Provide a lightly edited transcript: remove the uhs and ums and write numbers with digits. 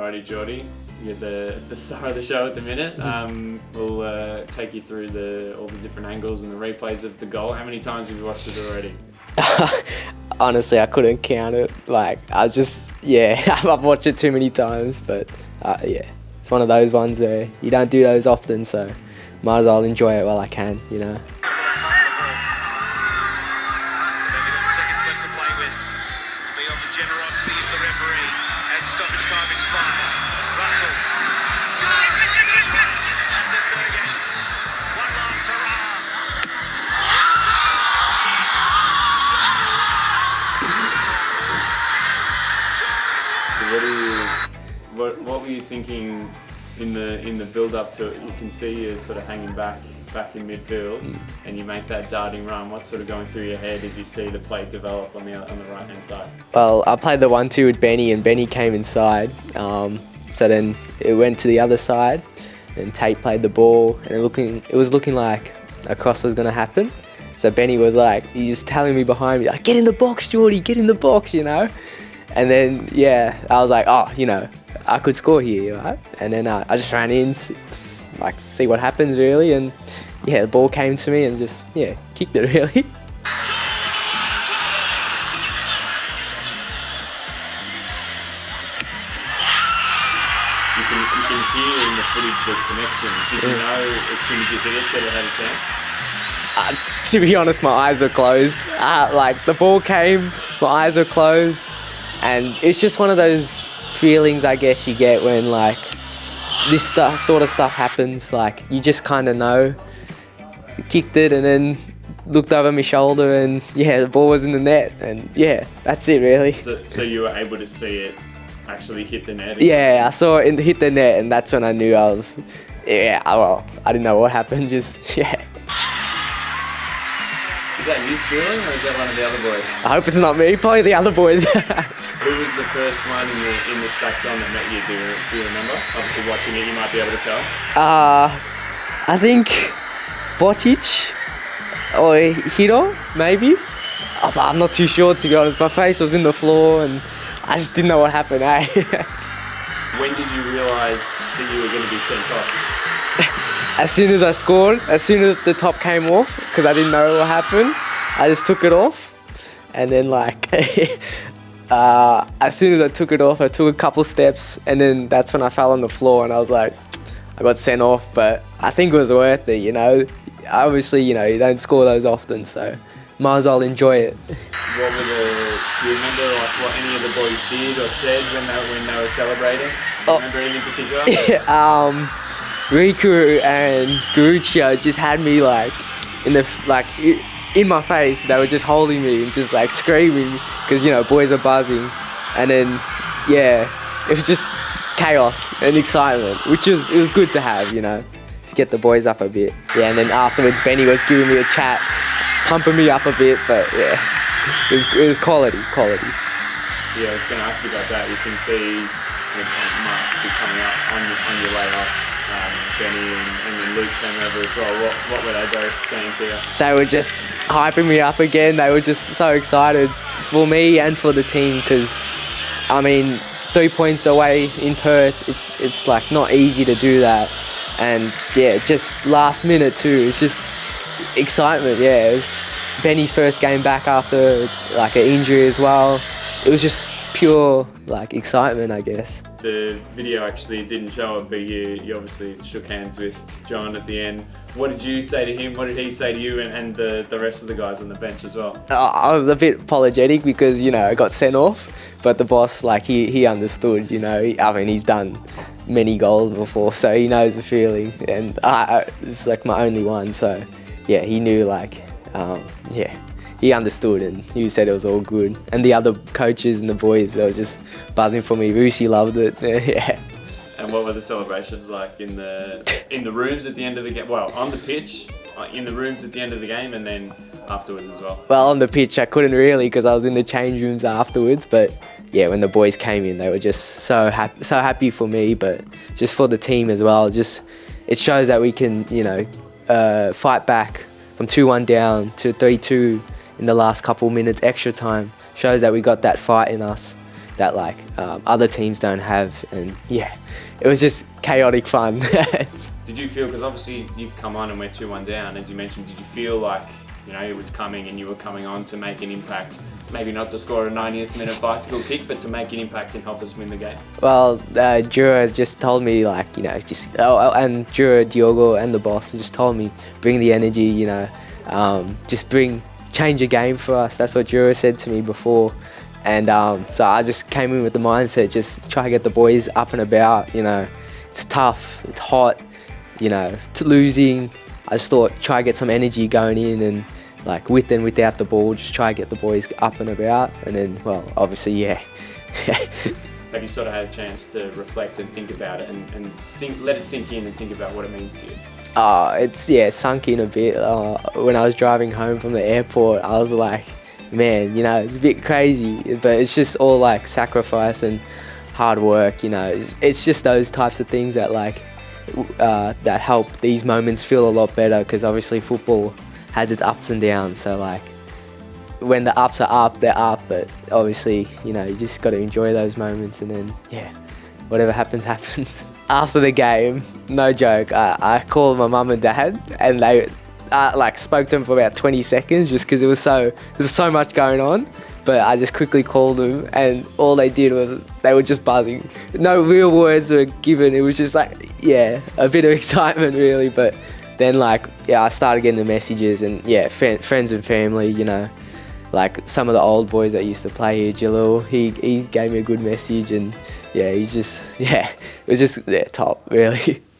Alrighty, Jordy, you're the star of the show at the minute. We'll take you through all the different angles and the replays of the goal. How many times have you watched it already? Honestly, I couldn't count it. I've watched it too many times, but it's one of those ones where you don't do those often, so might as well enjoy it while I can, you know. Seconds left to play with. Beyond the generosity of the referee as stoppage time expires. Russell. Under 30 games. One last hurrah. So what were you thinking in the build up to it? You can see you sort of hanging back in midfield, and you make that darting run. What's sort of going through your head as you see the play develop on the right hand side? Well, I played the 1-2 with Benny, and Benny came inside. So then it went to the other side, and Tate played the ball, and it was looking like a cross was going to happen. So Benny was like, he was telling me behind me, like, get in the box, Jordy, get in the box, you know. And then I was like, I could score here, right? And then I just ran in, see what happens really, and the ball came to me and just kicked it really. You can hear in the footage the connection. Did you know as soon as you hit it that it had a chance? To be honest, my eyes were closed. The ball came, my eyes were closed, and it's just one of those feelings I guess you get when this sort of stuff happens. You just kind of know. Kicked it and then looked over my shoulder, and the ball was in the net, and that's it really. So you were able to see it actually hit the net? Yeah, I saw it hit the net, and that's when I knew I didn't know what happened, Is that you squealing, or is that one of the other boys? I hope it's not me, probably the other boys. Who was the first one in the stacks on that met you? Do you remember? Obviously watching it, you might be able to tell. I think Botic or Hiro, maybe. But I'm not too sure, to be honest. My face was in the floor and I just didn't know what happened. When did you realise that you were going to be sent off? As soon as I scored, as soon as the top came off, because I didn't know what happened, I just took it off. And then as soon as I took it off, I took a couple steps, and then that's when I fell on the floor, and I was like, I got sent off, but I think it was worth it, you know. Obviously, you don't score those often, so might as well enjoy it. Do you remember what any of the boys did or said when they were celebrating? Do you remember anything in particular? Yeah, Riku and Garuccio just had me in my face. They were just holding me and just screaming because boys are buzzing, and then it was just chaos and excitement, which it was good to have, to get the boys up a bit. And then afterwards Benny was giving me a chat, pumping me up a bit, but it was quality. Yeah, I was going to ask you about that. You can see it might be coming up on your way off. Benny and then Luke came over as well. What were they both saying to you? They were just hyping me up again. They were just so excited for me and for the team because, 3 points away in Perth, it's not easy to do that. And just last minute too, it's just excitement. It was Benny's first game back after an injury as well. It was just pure excitement, I guess. The video actually didn't show it, but you obviously shook hands with John at the end. What did you say to him? What did he say to you and the rest of the guys on the bench as well? I was a bit apologetic because, I got sent off, but the boss, he understood, he's done many goals before, so he knows the feeling, and it's my only one, so he knew, he understood, and he said it was all good. And the other coaches and the boys, they were just buzzing for me. Lucy loved it. And what were the celebrations like in the rooms at the end of the game? Well, on the pitch, in the rooms at the end of the game, and then afterwards as well? Well, on the pitch, I couldn't really because I was in the change rooms afterwards. But when the boys came in, they were just so happy for me, but just for the team as well. It shows that we can, fight back from 2-1 down to 3-2 in the last couple minutes extra time. Shows that we got that fight in us, that like other teams don't have, and yeah, it was just chaotic fun. Did you feel, because obviously you've come on and we're 2-1 down, as you mentioned, did you feel like, you know, it was coming and you were coming on to make an impact? Maybe not to score a 90th minute bicycle kick, but to make an impact and help us win the game? Well, Jura just told me, like, you know, and Jura, Diogo and the boss just told me, bring the energy, you know, change the game for us. That's what Jura said to me before. And so I just came in with the mindset, just try to get the boys up and about, you know. It's tough, it's hot, you know, to losing. I just thought, try to get some energy going in, and like with and without the ball, just try to get the boys up and about. And then, well, obviously, yeah. Have you sort of had a chance to reflect and think about it and let it sink in and think about what it means to you? It's sunk in a bit. When I was driving home from the airport, I was like, man, you know, it's a bit crazy, but it's just all like sacrifice and hard work, you know. It's just those types of things that like that help these moments feel a lot better, because obviously football has its ups and downs. So like when the ups are up, they're up, but obviously, you know, you just got to enjoy those moments, and then yeah, whatever happens, happens. After the game, no joke, I called my mum and dad, and they like spoke to them for about 20 seconds just because there's so much going on. But I just quickly called them, and all they did was they were just buzzing. No real words were given. It was just like, yeah, a bit of excitement really. But then like, yeah, I started getting the messages, and yeah, friends and family, you know, like some of the old boys that used to play here, Jalil, he gave me a good message, and yeah, it was just top really.